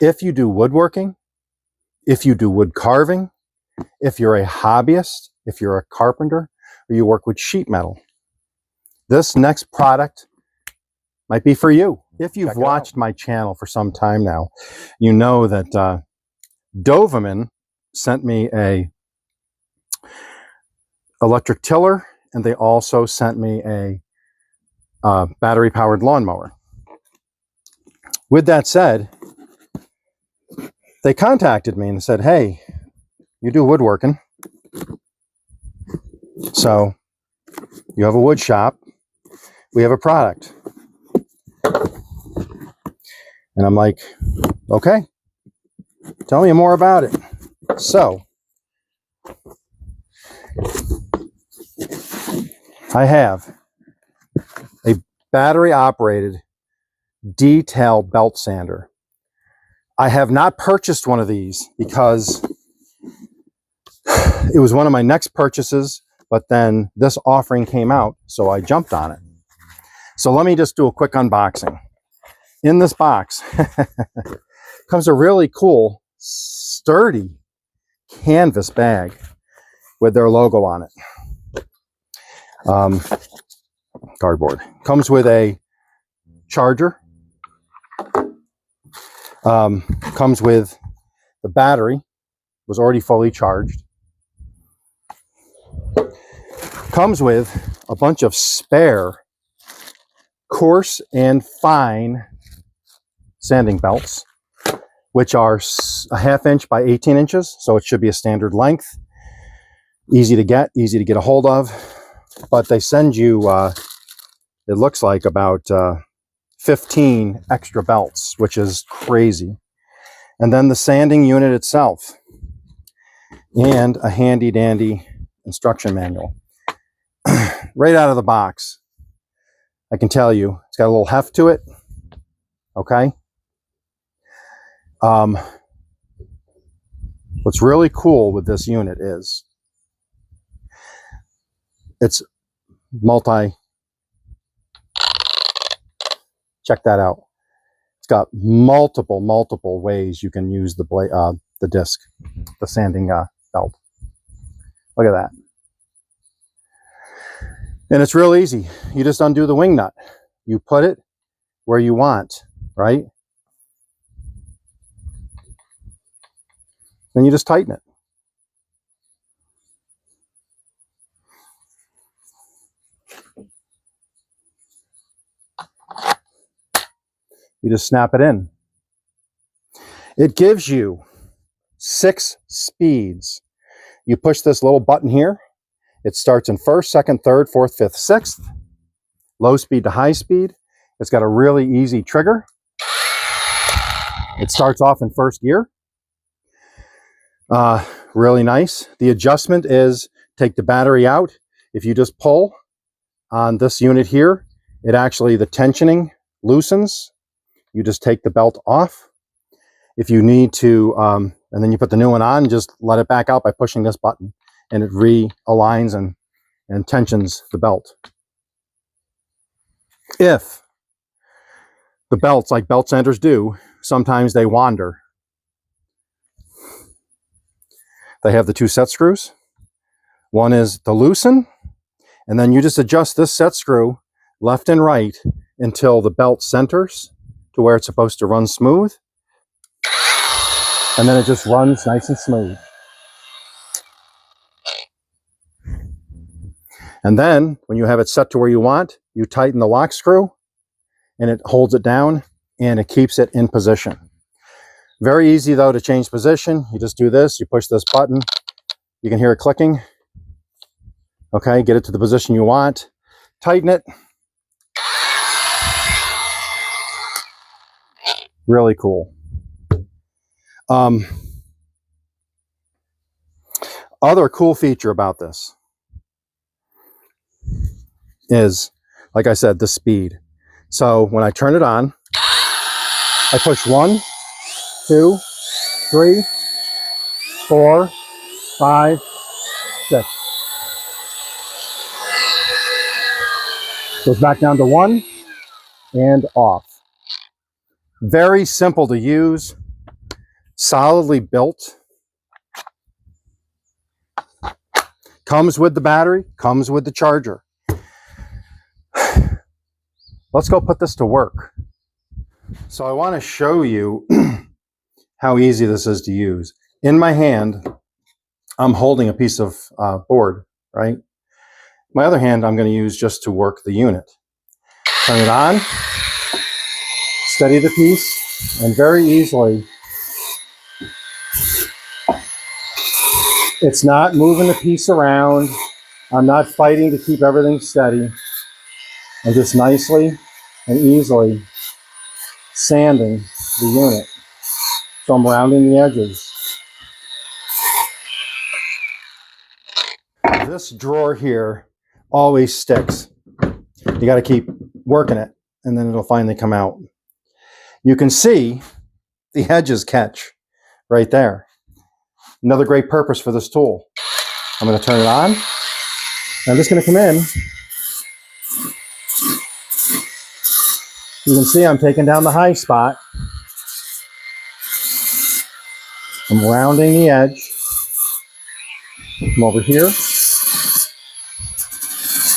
if you do woodworking, if you do wood carving, if you're a hobbyist, if you're a carpenter, or you work with sheet metal, this next product might be for you. If you've watched my channel for some time now, you know that Dovaman sent me a electric tiller, and they also sent me a battery-powered lawnmower. With that said, they contacted me and said, hey, you do woodworking, so you have a wood shop, we have a product. And I'm like, okay, tell me more about it. So I have a battery-operated detail belt sander. I have not purchased one of these because it was one of my next purchases, but then this offering came out, so I jumped on it. So let me just do a quick unboxing. In this box comes a really cool, sturdy canvas bag with their logo on it. Cardboard. Comes with a charger. Comes with the battery, was already fully charged. Comes with a bunch of spare coarse and fine sanding belts, which are a 1/2 inch by 18 inches, so it should be a standard length. Easy to get a hold of, but they send you, it looks like about 15 extra belts, which is crazy. And then the sanding unit itself, and a handy dandy instruction manual. Right out of the box, I can tell you, it's got a little heft to it, okay? What's really cool with this unit is it's check that out. It's got multiple ways you can use the disc, the sanding belt. Look at that. And it's real easy. You just undo the wing nut. You put it where you want, right? Then you just tighten it. You just snap it in. It gives you 6 speeds. You push this little button here. It starts in 1st, 2nd, 3rd, 4th, 5th, 6th. Low speed to high speed. It's got a really easy trigger. It starts off in 1st gear. Really nice. The adjustment is take the battery out. If you just pull on this unit here, it actually, the tensioning loosens. You just take the belt off. If you need to, and then you put the new one on, just let it back out by pushing this button, and it realigns and tensions the belt. If the belts, like belt sanders do, sometimes they wander. They have the 2 set screws. One is to loosen, and then you just adjust this set screw left and right until the belt centers to where it's supposed to run smooth. And then it just runs nice and smooth. And then when you have it set to where you want, you tighten the lock screw and it holds it down and it keeps it in position. Very easy though to change position. You just do this, you push this button, you can hear it clicking. Okay, get it to the position you want, tighten it. Really cool. Other cool feature about this is, like I said, the speed. So when I turn it on, I push 1, 2, 3, 4, 5, 6. Goes back down to 1 and off. Very simple to use. solidly built. Comes with the battery, comes with the charger. Let's go put this to work. So I want to show you how easy this is to use. In my hand, I'm holding a piece of board, right? My other hand I'm going to use just to work the unit. Turn it on, steady the piece, and very easily, it's not moving the piece around. I'm not fighting to keep everything steady. I'm just nicely and easily sanding the unit. So I'm rounding the edges. This drawer here always sticks. You got to keep working it, and then it'll finally come out. You can see the edges catch right there. Another great purpose for this tool. I'm going to turn it on. I'm just going to come in. You can see I'm taking down the high spot. I'm rounding the edge. Come over here.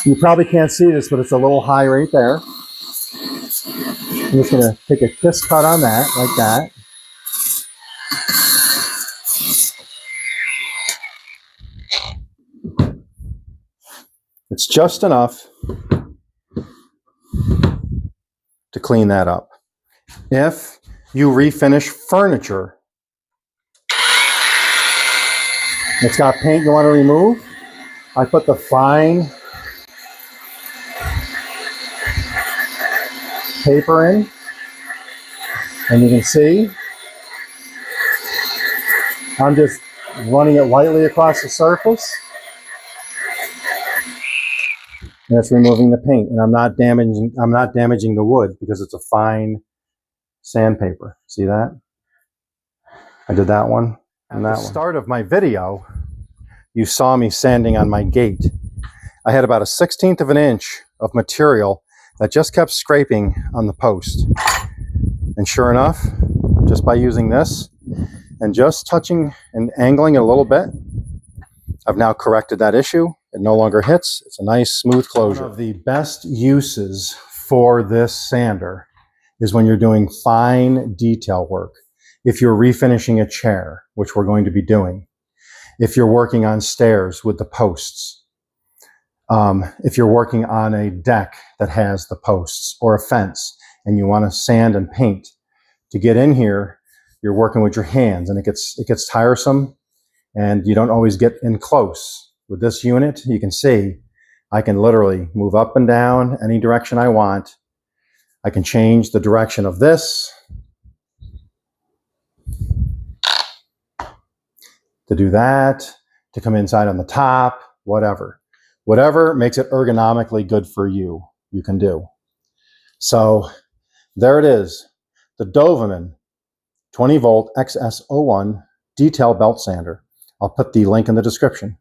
You probably can't see this, but it's a little high right there. I'm just going to take a kiss cut on that, like that. It's just enough to clean that up. If you refinish furniture, it's got paint you want to remove, I put the fine paper in, and you can see I'm just running it lightly across the surface, and it's removing the paint, and I'm not damaging the wood because it's a fine sandpaper. See that? I did that one and that one. At the start of my video, you saw me sanding on my gate. I had about 1/16 of an inch of material that just kept scraping on the post. And sure enough, just by using this and just touching and angling it a little bit, I've now corrected that issue. It no longer hits. It's a nice smooth closure. One of the best uses for this sander is when you're doing fine detail work. If you're refinishing a chair, which we're going to be doing. If you're working on stairs with the posts. If you're working on a deck that has the posts or a fence and you want to sand and paint, to get in here, you're working with your hands and it gets tiresome and you don't always get in close. With this unit, you can see I can literally move up and down any direction I want. I can change the direction of this to do that, to come inside on the top, whatever. Whatever makes it ergonomically good for you, you can do. So there it is, the Dovaman 20 volt XS01 detail belt sander. I'll put the link in the description.